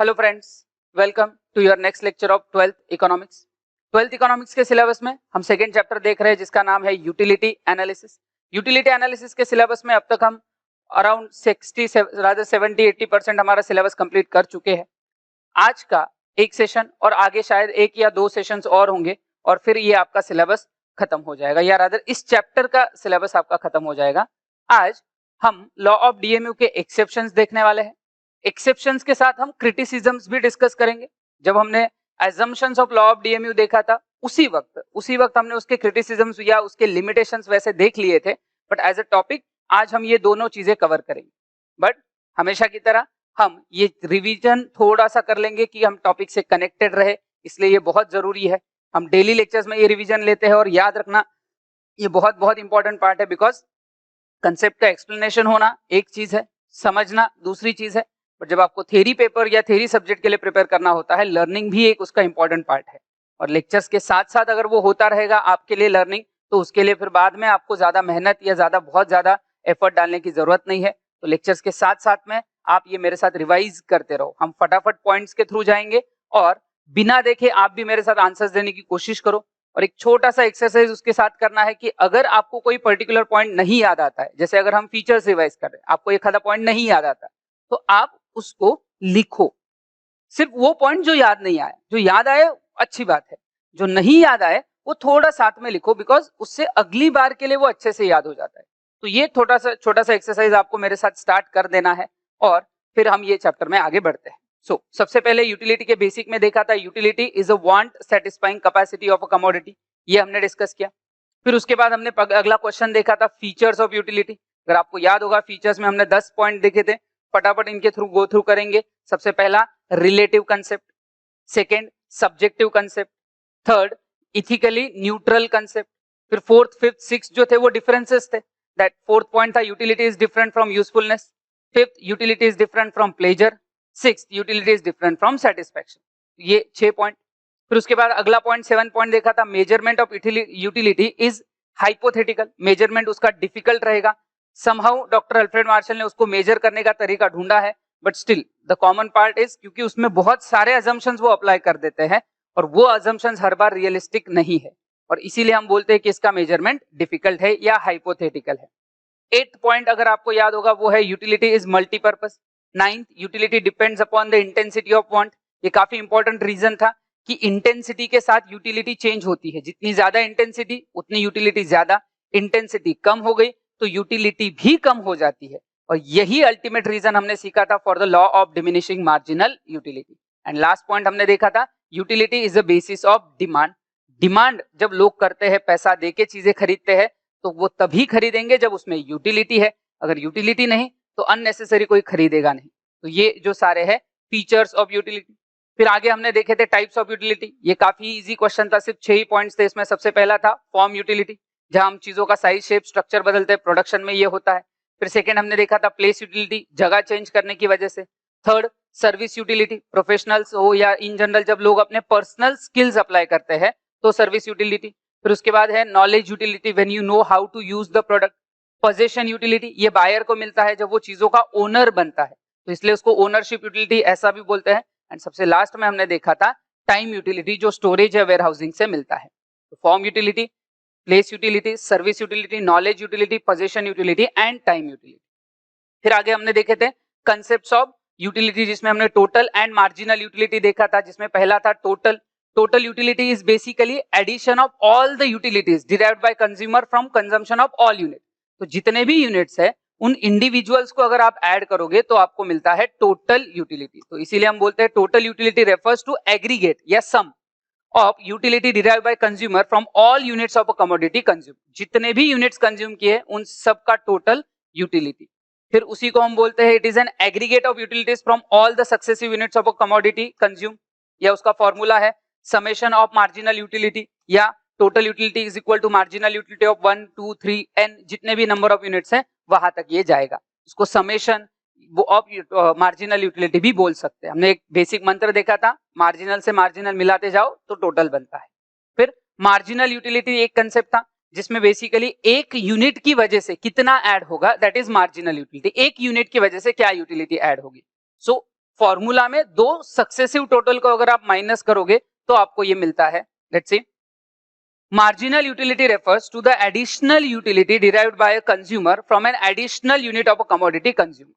Hello friends, welcome to your next lecture of 12th economics. 12th economics के syllabus में हम second chapter देख रहे हैं जिसका नाम है यूटिलिटी एनालिसिस। यूटिलिटी एनालिसिस के सिलेबस में अब तक हम अराउंड 70-80% हमारा सिलेबस कंप्लीट कर चुके हैं। आज का एक सेशन और आगे शायद एक या दो सेशंस और होंगे और फिर ये आपका सिलेबस खत्म हो जाएगा, या रादर इस चैप्टर का सिलेबस आपका खत्म हो जाएगा। आज हम लॉ ऑफ डीएमयू के एक्सेप्शंस देखने वाले हैं। एक्सेप्शंस के साथ हम क्रिटिसिज्म्स भी डिस्कस करेंगे। जब हमने assumptions of law of DMU देखा था उसी वक्त हमने उसके क्रिटिसिज्म्स या उसके लिमिटेशंस वैसे देख लिए थे, बट एज अ टॉपिक आज हम ये दोनों चीजें कवर करेंगे। बट हमेशा की तरह हम ये रिवीजन थोड़ा सा कर लेंगे कि हम टॉपिक से कनेक्टेड रहे, इसलिए ये बहुत जरूरी है। हम डेली लेक्चर्स में ये रिवीजन लेते हैं और याद रखना ये बहुत बहुत इंपॉर्टेंट पार्ट है, बिकॉज कंसेप्ट का एक्सप्लेनेशन होना एक चीज है, समझना दूसरी चीज है। बट जब आपको थ्योरी पेपर या थ्योरी सब्जेक्ट के लिए प्रिपेयर करना होता है, लर्निंग भी एक उसका इंपॉर्टेंट पार्ट है। और लेक्चर्स के साथ साथ अगर वो होता रहेगा आपके लिए लर्निंग, तो उसके लिए फिर बाद में आपको ज्यादा मेहनत या बहुत ज्यादा एफर्ट डालने की जरूरत नहीं है। तो लेक्चर्स के साथ साथ में आप ये मेरे साथ रिवाइज करते रहो। हम फटाफट पॉइंट्स के थ्रू जाएंगे और बिना देखे आप भी मेरे साथ आंसर्स देने की कोशिश करो। और एक छोटा सा एक्सरसाइज उसके साथ करना है कि अगर आपको कोई पर्टिकुलर पॉइंट नहीं याद आता है, जैसे अगर हम फीचर्स रिवाइज कर रहे हैं, आपको एक आधा पॉइंट नहीं याद आता, तो आप उसको लिखो। सिर्फ वो पॉइंट जो याद नहीं आया, जो याद आए अच्छी बात है, जो नहीं याद आए वो थोड़ा साथ में लिखो, बिकॉज उससे अगली बार के लिए वो अच्छे से याद हो जाता है। तो ये छोटा सा एक्सरसाइज आपको मेरे साथ स्टार्ट कर देना है और फिर हम ये चैप्टर में आगे बढ़ते हैं। सबसे पहले यूटिलिटी के बेसिक में देखा था, utility is a want satisfying capacity of a commodity, ये हमने डिस्कस किया। फिर उसके बाद हमने अगला क्वेश्चन देखा था फीचर्स ऑफ यूटिलिटी। अगर आपको याद होगा, फीचर्स में हमने 10 पॉइंट देखे थे, फटाफट इनके थ्रू गो थ्रू करेंगे। सबसे पहला relative concept, second subjective concept, third ethically neutral concept, फिर फोर्थ फिफ्थ सिक्स जो थे वो डिफरेंसेस थे। दैट फोर्थ पॉइंट था utility is different from usefulness, fifth utility is different from pleasure, sixth utility is different from satisfaction. ये 6 point. फिर उसके बाद अगला पॉइंट 7 पॉइंट देखा था, measurement of utility is hypothetical, measurement उसका डिफिकल्ट रहेगा। समहाउ डॉक्टर अल्फ्रेड मार्शल ने उसको मेजर करने का तरीका ढूंढा है, but still the common part is, क्योंकि उसमें बहुत सारे अजम्पशंस वो अप्लाई कर देते हैं और वो अजम्पशंस हर बार रियलिस्टिक नहीं है, और इसीलिए हम बोलते हैं कि इसका मेजरमेंट डिफिकल्ट है या हाइपोथेटिकल है। 8th पॉइंट अगर आपको याद होगा वो है utility is multipurpose. 9th utility depends upon the intensity of want. ये काफी इंपॉर्टेंट रीजन था कि इंटेंसिटी के साथ यूटिलिटी चेंज होती है, जितनी ज्यादा इंटेंसिटी उतनी यूटिलिटी ज्यादा, इंटेंसिटी कम हो गई तो यूटिलिटी भी कम हो जाती है। और यही अल्टीमेट रीजन हमने सीखा था for the law of diminishing marginal utility. And last point हमने देखा था utility is the basis of demand. Demand जब लोग करते हैं, पैसा देके चीजें खरीदते हैं, तो वो तभी खरीदेंगे जब उसमें यूटिलिटी है। अगर यूटिलिटी नहीं तो अननेसेसरी कोई खरीदेगा नहीं। तो ये जो सारे हैं फीचर्स ऑफ यूटिलिटी। फिर आगे हमने देखे थे टाइप्स ऑफ यूटिलिटी। ये काफी इजी क्वेश्चन था, सिर्फ 6 ही पॉइंट्स थे इसमें। सबसे पहला था फॉर्म यूटिलिटी, जहां हम चीजों का साइज शेप स्ट्रक्चर बदलते हैं, प्रोडक्शन में ये होता है। फिर सेकंड हमने देखा था प्लेस यूटिलिटी, जगह चेंज करने की वजह से। थर्ड सर्विस यूटिलिटी, प्रोफेशनल्स हो या इन जनरल जब लोग अपने पर्सनल स्किल्स अप्लाई करते हैं तो सर्विस यूटिलिटी। फिर उसके बाद है knowledge utility, when you know how to use the product. Possession utility, ये बायर को मिलता है जब वो चीजों का ओनर बनता है, तो इसलिए उसको ओनरशिप यूटिलिटी ऐसा भी बोलते हैं। एंड सबसे लास्ट में हमने देखा था टाइम यूटिलिटी, जो स्टोरेज या वेयर हाउसिंग से मिलता है। तो form utility, place utility, service utility, knowledge utility, possession utility and time utility. फिर आगे हमने देखे थे कंसेप्ट्स ऑफ यूटिलिटी, जिसमें हमने टोटल एंड मार्जिनल यूटिलिटी देखा था, जिसमें पहला था total. Total utility is basically addition of all the utilities derived by consumer from consumption of all unit. तो जितने भी यूनिट्स है उन इंडिविजुअल्स को अगर आप ऐड करोगे तो आपको मिलता है टोटल यूटिलिटी। तो इसीलिए हम बोलते हैं total utility refers to aggregate या sum of utility derived by consumer from all units of a commodity consume. जितने भी यूनिट्स कंज्यूम किए उन सब का टोटल यूटिलिटी। फिर उसी को हम बोलते हैं it is an aggregate of utilities from all the successive units of a commodity consume, या उसका फॉर्मूला है समेशन ऑफ मार्जिनल यूटिलिटी, या total utility is equal to marginal utility of 1 2 3 n, जितने भी नंबर ऑफ यूनिट्स हैं वहां तक ये जाएगा। उसको समेशन ऑफ मार्जिनल यूटिलिटी भी बोल सकते हैं। हमने एक बेसिक मंत्र देखा था, मार्जिनल से मार्जिनल मिलाते जाओ तो टोटल बनता है। फिर मार्जिनल यूटिलिटी एक कंसेप्ट था जिसमें बेसिकली एक यूनिट की वजह से कितना ऐड होगा, दैट इज मार्जिनल यूटिलिटी। एक यूनिट की वजह से क्या यूटिलिटी ऐड होगी। सो फॉर्मूला में दो सक्सेसिव टोटल को अगर आप माइनस करोगे तो आपको ये मिलता है. Let's see, marginal utility refers to the additional utility derived by a consumer from an additional unit of a commodity consumed.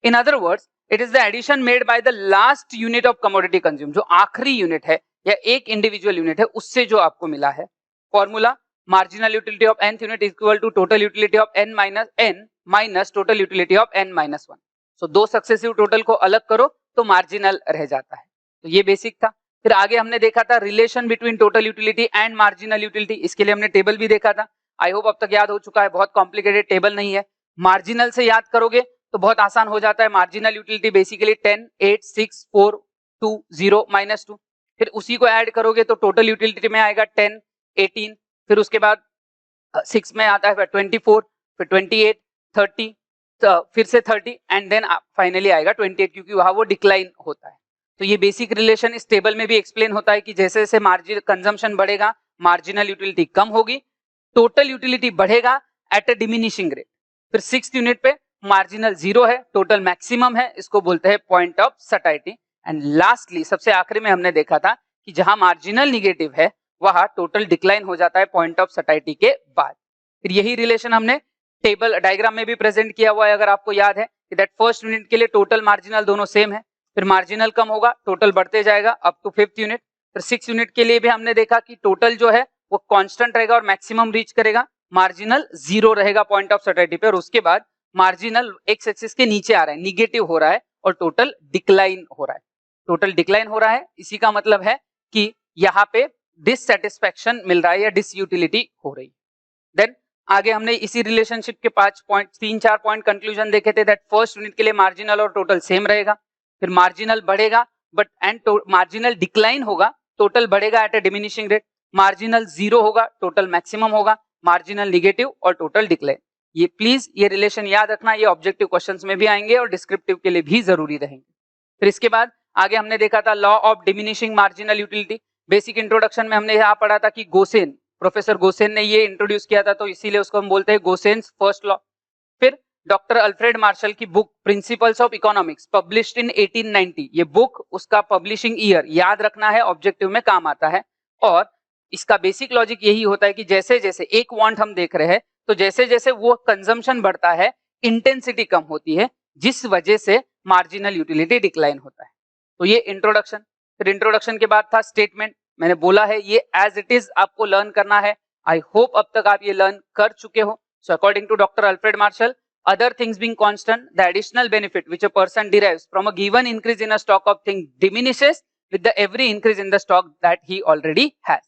In other words, it is the addition made by the last unit of commodity consumed. जो आखिरी unit है या एक individual unit है उससे जो आपको मिला है. Formula, marginal utility of nth unit is equal to total utility of n minus total utility of n minus 1. So दो सक्सेसिव टोटल को अलग करो तो मार्जिनल रह जाता है. तो ये बेसिक था. फिर आगे हमने देखा था relation between total utility and marginal utility. इसके लिए हमने टेबल भी देखा था. आई होप अब तक याद हो चुका है. बहुत कॉम्प्लिकेटेड टेबल नहीं है. मार्जिनल से याद करोगे तो बहुत आसान हो जाता है. Marginal utility basically 10, 8, 6, 4, 2, 0, -2. फिर उसी को ऐड करोगे तो टोटल यूटिलिटी में आएगा 10, 18, फिर उसके बाद 6 में आता है 24, फिर 28, 30, फिर से 30 एंड देन फाइनली आएगा 28 क्योंकि वहां वो डिक्लाइन होता है. तो ये बेसिक रिलेशन इस टेबल में भी एक्सप्लेन होता है कि जैसे जैसे मार्जिन कंजम्पशन बढ़ेगा मार्जिनल यूटिलिटी कम होगी, टोटल यूटिलिटी बढ़ेगा एट अ डिमिनिशिंग रेट. फिर 6th यूनिट पे मार्जिनल 0 है, टोटल मैक्सिमम है, इसको बोलते हैं point of satiety. And lastly सबसे आखिरी में हमने देखा था कि जहां मार्जिनल निगेटिव है वहां टोटल डिक्लाइन हो जाता है पॉइंट ऑफ सटाइटी के बाद. फिर यही रिलेशन हमने टेबल डायग्राम में भी प्रेजेंट किया हुआ है. अगर आपको याद है कि दैट फर्स्ट यूनिट के लिए टोटल मार्जिनल दोनों सेम है, फिर मार्जिनल कम होगा टोटल बढ़ते जाएगा अप टू 5th यूनिट. फिर 6th यूनिट के लिए भी हमने देखा कि टोटल जो है वो कांस्टेंट रहेगा और मैक्सिमम रीच करेगा, मार्जिनल 0 रहेगा पॉइंट ऑफ सटाइटी पे, और उसके बाद मार्जिनल एक्स एक्सिस के नीचे आ रहा है, निगेटिव हो रहा है और टोटल डिक्लाइन हो रहा है. टोटल डिक्लाइन हो रहा है इसी का मतलब है कि यहाँ पे डिससैटिस्फैक्शन मिल रहा है या डिसयूटिलिटी हो रही है. देन आगे हमने इसी रिलेशनशिप के 5 पॉइंट 3-4 पॉइंट कंक्लूजन देखे थे. दैट फर्स्ट यूनिट के लिए मार्जिनल और टोटल सेम रहेगा, फिर मार्जिनल बढ़ेगा बट एंड मार्जिनल डिक्लाइन होगा, टोटल बढ़ेगा at a diminishing rate, marginal 0 होगा, टोटल मैक्सिमम होगा, मार्जिनल निगेटिव और टोटल डिक्लाइन. ये प्लीज ये रिलेशन याद रखना, ये ऑब्जेक्टिव क्वेश्चंस में भी आएंगे और डिस्क्रिप्टिव के लिए भी जरूरी रहेंगे. फिर इसके बाद आगे हमने देखा था law of diminishing marginal utility. Basic introduction में हमने यहाँ पढ़ा था कि गोसेन, प्रोफेसर गोसेन ने ये इंट्रोड्यूस किया था तो इसीलिए उसको हम बोलते हैं गोसेन्स फर्स्ट लॉ. फिर डॉक्टर अल्फ्रेड मार्शल की book principles of economics published in 1890, ये बुक उसका पब्लिशिंग ईयर याद रखना है, ऑब्जेक्टिव में काम आता है. और इसका बेसिक लॉजिक यही होता है कि जैसे जैसे एक वांट हम देख रहे हैं तो जैसे जैसे वो कंजम्पशन बढ़ता है इंटेंसिटी कम होती है, जिस वजह से मार्जिनल यूटिलिटी डिक्लाइन होता है. तो ये इंट्रोडक्शन. फिर इंट्रोडक्शन के बाद था स्टेटमेंट. मैंने बोला है ये एज इट इज आपको लर्न करना है. आई होप अब तक आप ये लर्न कर चुके हो. So according to doctor Alfred Marshall, other things being constant, the additional benefit which a person derives from a given increase in a stock of thing diminishes with the every increase in the stock that he already has.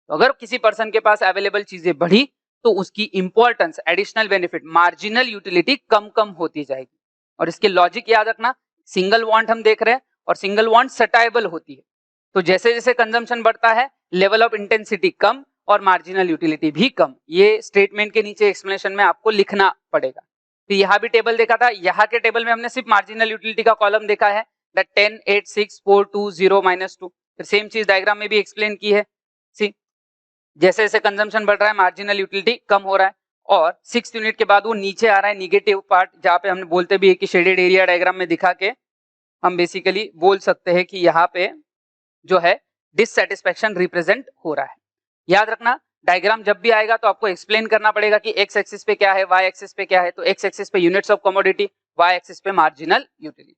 तो अगर किसी person के पास available चीजें बढ़ी तो उसकी importance, additional benefit, marginal utility कम कम होती जाएगी. और इसके लॉजिक याद रखना, सिंगल वांट हम देख रहे हैं और सिंगल वांट सटाइबल होती है. तो जैसे जैसे कंजम्पशन बढ़ता है लेवल ऑफ इंटेंसिटी कम और मार्जिनल यूटिलिटी भी कम. ये स्टेटमेंट के नीचे एक्सप्लेनेशन में आपको लिखना पड़ेगा. तो यहाँ भी टेबल देखा था, यहाँ के टेबल में हमने सिर्फ मार्जिनल यूटिलिटी का कॉलम देखा है, दैट 10, 8, 6, 4, 2, 0, -2. फिर सेम चीज डायग्राम में भी एक्सप्लेन की है. सी जैसे जैसे कंजम्पशन बढ़ रहा है मार्जिनल यूटिलिटी कम हो रहा है और 6th यूनिट के बाद वो नीचे आ रहा है निगेटिव पार्ट, जहाँ पे हमने बोलते भी है कि शेडेड एरिया डायग्राम में दिखा के हम बेसिकली बोल सकते हैं कि यहाँ पे जो है डिससैटिस्फैक्शन रिप्रेजेंट हो रहा है. याद रखना डायग्राम जब भी आएगा तो आपको एक्सप्लेन करना पड़ेगा कि एक्स एक्सिस पे क्या है, वाई एक्सिस पे क्या है. तो एक्स एक्सिस पे units of commodity, Y axis पे मार्जिनल यूटिलिटी.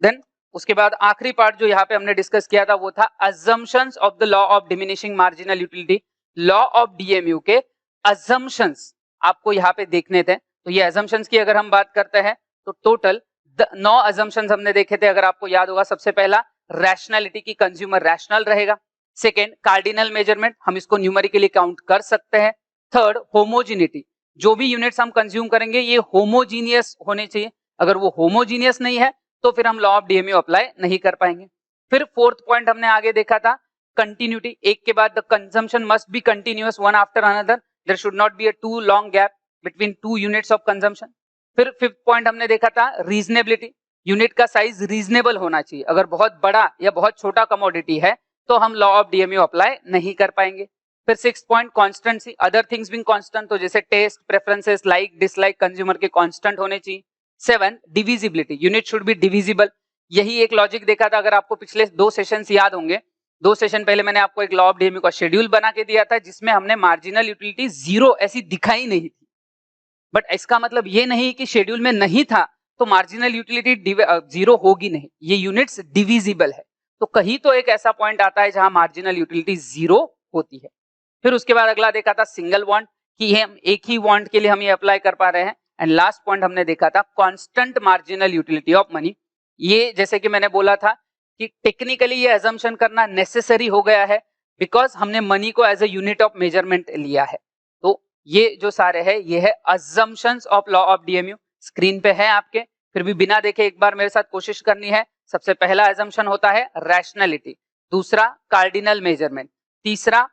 देन उसके बाद आखिरी पार्ट जो यहाँ पे हमने डिस्कस किया था वो था assumptions of the law of diminishing marginal utility. Law of DMU के अजम्पशंस आपको यहाँ पे देखने थे. तो ये अजम्पशंस की अगर हम बात करते हैं तो टोटल 9 अजम्पशंस हमने देखे थे. अगर आपको याद होगा, सबसे पहला रैशनैलिटी की कंज्यूमर रैशनल रहेगा. सेकेंड कार्डिनल मेजरमेंट, हम इसको न्यूमेरिकली काउंट कर सकते हैं. थर्ड होमोजीनिटी, जो भी यूनिट्स हम कंज्यूम करेंगे ये होमोजीनियस होने चाहिए. अगर वो होमोजीनियस नहीं है तो फिर हम लॉ ऑफ डीएमयू अप्लाई नहीं कर पाएंगे. फिर फोर्थ पॉइंट हमने आगे देखा था कंटिन्यूटी, एक के बाद the consumption must be continuous one after another, there should not be a too long gap between two units of consumption. फिर फिफ्थ पॉइंट हमने देखा था रीजनेबिलिटी, यूनिट का साइज रीजनेबल होना चाहिए. अगर बहुत बड़ा या बहुत छोटा कमोडिटी है तो हम लॉ ऑफ डीएमयू अप्लाई नहीं कर पाएंगे. फिर 6th point constancy, other things being constant, तो जैसे taste, preferences, like dislike consumer के कांस्टेंट होने चाहिए. 7 divisibility, unit should be divisible. यही एक लॉजिक देखा था, अगर आपको पिछले 2 सेशंस याद होंगे, 2 सेशन पहले मैंने आपको एक लॉ ऑफ डीएमयू का शेड्यूल बना के दिया था जिसमें हमने मार्जिनल यूटिलिटी 0 ऐसी दिखाई नहीं थी। बट इसका मतलब ये नहीं कि शेड्यूल में नहीं था तो मार्जिनल यूटिलिटी 0 होगी नहीं, ये यूनिट्स डिविजिबल है। तो कहीं तो एक ऐसा पॉइंट आता है जहां मार्जिनल यूटिलिटी 0 होती है। फिर उसके बाद अगला देखा था सिंगल बॉन्ड, कि हम एक ही बॉन्ड के लिए हम ये अप्लाई कर पा रहे हैं। एंड लास्ट पॉइंट हमने देखा था constant marginal utility of money. ये जैसे कि मैंने बोला था कि टेक्निकली ये अजम्पशन करना नेसेसरी हो गया है बिकॉज हमने मनी को as a unit of measurement लिया है। तो ये जो सारे है ये है assumptions of law of DMU. Screen पे है आपके, फिर भी बिना देखे एक बार मेरे साथ कोशिश करनी है। सबसे पहला अजम्पशन होता है रैशनैलिटी, दूसरा कार्डिनल मेजरमेंट, तीसरा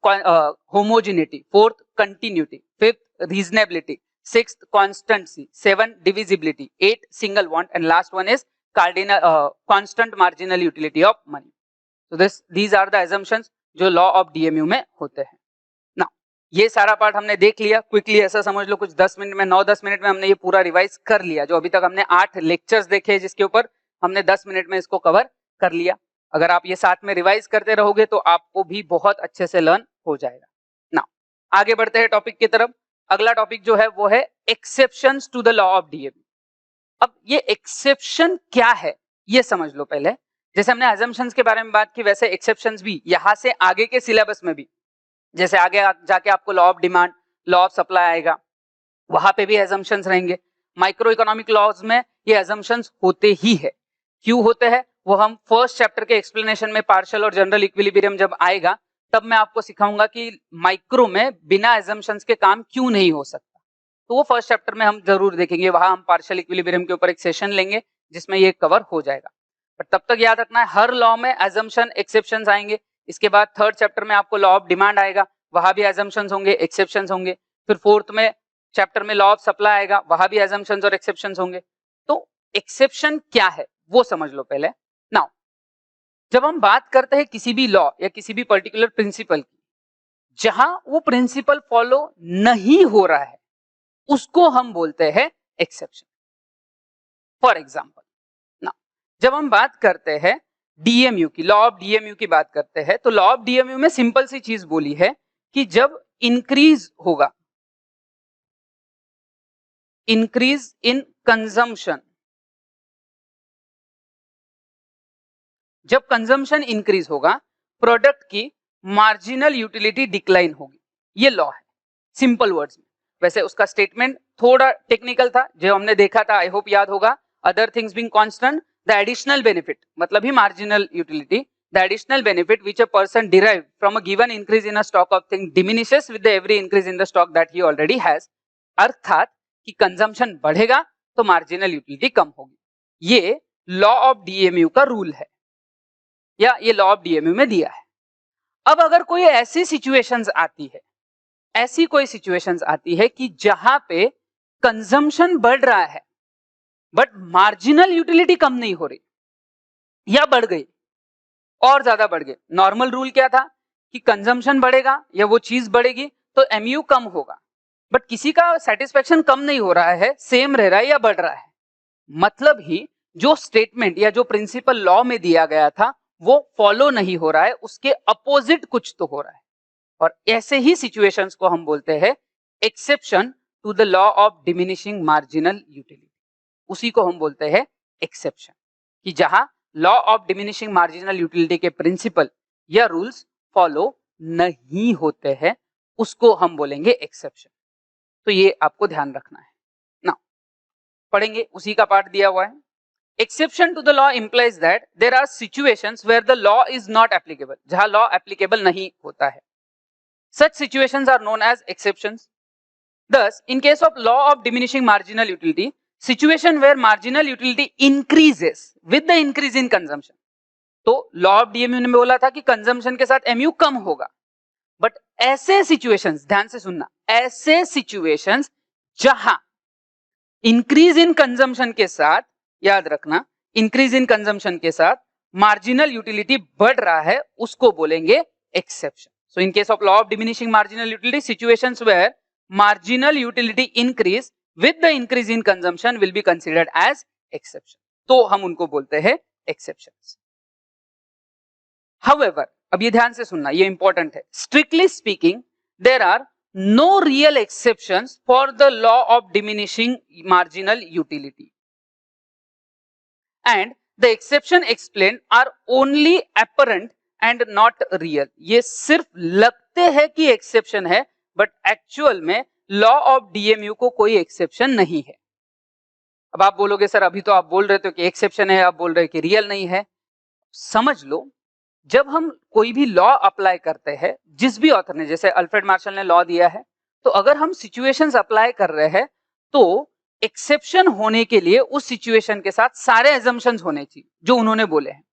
homogeneity, fourth continuity, fifth reasonability, sixth constancy, 7 divisibility, 8 single bond, and last one is cardinal constant marginal utility of money. So these are the assumptions जो law of DMU में होते हैं। Now ये सारा part हमने देख लिया, क्विकली ऐसा समझ लो कुछ 10 मिनट में 9-10 मिनट में हमने ये पूरा रिवाइज कर लिया। जो अभी तक हमने 8 लेक्चर्स देखे जिसके ऊपर हमने 10 मिनट में इसको कवर कर लिया। अगर आप ये साथ में रिवाइज करते रहोगे तो आपको भी बहुत अच्छे से लर्न हो जाएगा। Now आगे बढ़ते हैं टॉपिक की तरफ। अगला टॉपिक जो है वो है exceptions to the law of DMU. अब ये एक्सेप्शन क्या है ये समझ लो पहले। जैसे हमने अजम्पशंस के बारे में बात की वैसे एक्सेप्शंस भी यहां से आगे के सिलेबस में भी, जैसे आगे जाके आपको law of demand, law of supply आएगा, वहां पे भी अजम्पशंस रहेंगे। माइक्रो इकोनॉमिक लॉज में ये अजम्पशंस होते ही है। क्यों होते हैं वो हम फर्स्ट चैप्टर के एक्सप्लेनेशन में, पार्शियल और जनरल इक्विलिब्रियम जब आएगा तब मैं आपको सिखाऊंगा कि माइक्रो में बिना एजम्पशंस के काम क्यों नहीं हो सकता। तो वो फर्स्ट चैप्टर में हम जरूर देखेंगे, वहां हम पार्शियल इक्विलिब्रियम के ऊपर एक सेशन लेंगे जिसमें ये कवर हो जाएगा। बट तब तक याद रखना है हर लॉ में एजम्पशन एक्सेप्शंस आएंगे। इसके बाद थर्ड चैप्टर में आपको लॉ ऑफ डिमांड आएगा, वहां भी एजम्पशंस होंगे, एक्सेप्शंस होंगे। फिर फोर्थ में चैप्टर में लॉ ऑफ सप्लाई आएगा, वहां भी एजम्पशंस और एक्सेप्शंस होंगे। तो एक्सेप्शन क्या है वो समझ लो पहले। नाउ जब हम बात करते हैं किसी भी लॉ या किसी भी पर्टिकुलर प्रिंसिपल की, जहां वो प्रिंसिपल फॉलो नहीं हो रहा है उसको हम बोलते हैं एक्सेप्शन। फॉर एग्जांपल ना, जब हम बात करते हैं डीएमयू की, लॉ ऑफ डीएमयू की बात करते हैं, तो लॉ ऑफ डीएमयू में सिंपल सी चीज बोली है कि जब इंक्रीज होगा, इंक्रीज इन कंजम्पशन, जब कंजम्पशन इंक्रीज होगा प्रोडक्ट की मार्जिनल यूटिलिटी डिक्लाइन होगी। ये लॉ है सिंपल वर्ड्स में। वैसे उसका स्टेटमेंट थोड़ा टेक्निकल था जो हमने देखा था, आई होप याद होगा। Other things being constant, the additional benefit मतलब ही marginal utility, the additional benefit which a person derive from a given increase in a stock of thing diminishes with the every increase in the stock that he already has. अर्थात कि consumption बढ़ेगा तो marginal utility कम होगी। ये law of DMU का rule है या ये लॉ ऑफ डीएमयू में दिया है। अब अगर कोई ऐसी सिचुएशंस आती है, ऐसी कोई सिचुएशंस आती है कि जहां पे कंजम्पशन बढ़ रहा है बट मार्जिनल यूटिलिटी कम नहीं हो रही या बढ़ गई और ज्यादा बढ़ गई। नॉर्मल रूल क्या था कि कंजम्पशन बढ़ेगा या वो चीज बढ़ेगी तो एमयू कम होगा, बट किसी का सेटिस्फेक्शन कम नहीं हो रहा है, सेम रह रहा है या बढ़ रहा है। मतलब ही जो स्टेटमेंट या जो प्रिंसिपल लॉ में दिया गया था वो फॉलो नहीं हो रहा है, उसके अपोजिट कुछ तो हो रहा है। और ऐसे ही सिचुएशंस को हम बोलते हैं exception to the law of diminishing marginal utility. उसी को हम बोलते हैं एक्सेप्शन, कि जहां law of diminishing marginal utility के प्रिंसिपल या रूल्स फॉलो नहीं होते हैं उसको हम बोलेंगे एक्सेप्शन। तो ये आपको ध्यान रखना है ना। पढ़ेंगे, उसी का पार्ट दिया हुआ है। Exception to the law implies that there are situations where the law is not applicable, जहां law applicable नहीं होता है। Such situations are known as exceptions. Thus, in case of law of diminishing marginal utility, situation where marginal utility increases with the increase in consumption. तो law of DMU ने बोला था कि consumption के साथ MU कम होगा, but ऐसे situations, ध्यान से सुनना, ऐसे situations जहां increase in consumption के साथ, याद रखना, इंक्रीज इन कंजम्पशन के साथ मार्जिनल यूटिलिटी बढ़ रहा है उसको बोलेंगे exception. So in case of law of diminishing marginal utility, situations where marginal utility increase with the increase in consumption will be considered as exception. तो हम उनको बोलते हैं एक्सेप्शंस। However, अब ये ध्यान से सुनना, ये इंपॉर्टेंट है, strictly speaking there are no real exceptions for the law of diminishing marginal utility and the exception explain are only apparent and not real. ये सिर्फ लगते हैं कि एक्सेप्शन है, बट एक्चुअल में लॉ ऑफ डीएमयू को कोई एक्सेप्शन नहीं है। अब आप बोलोगे सर अभी तो आप बोल रहे थे कि एक्सेप्शन है, आप बोल रहे कि रियल नहीं है। समझ लो, जब हम कोई भी लॉ अप्लाई करते हैं, जिस भी ऑथर ने, जैसे अल्फ्रेड मार्शल ने लॉ दिया है, तो अगर हम सिचुएशंस अप्लाई कर रहे हैं तो एक्सेप्शन होने के लिए उस सिचुएशन के साथ सारे एजम्पशंस होने चाहिए जो उन्होंने बोले हैं।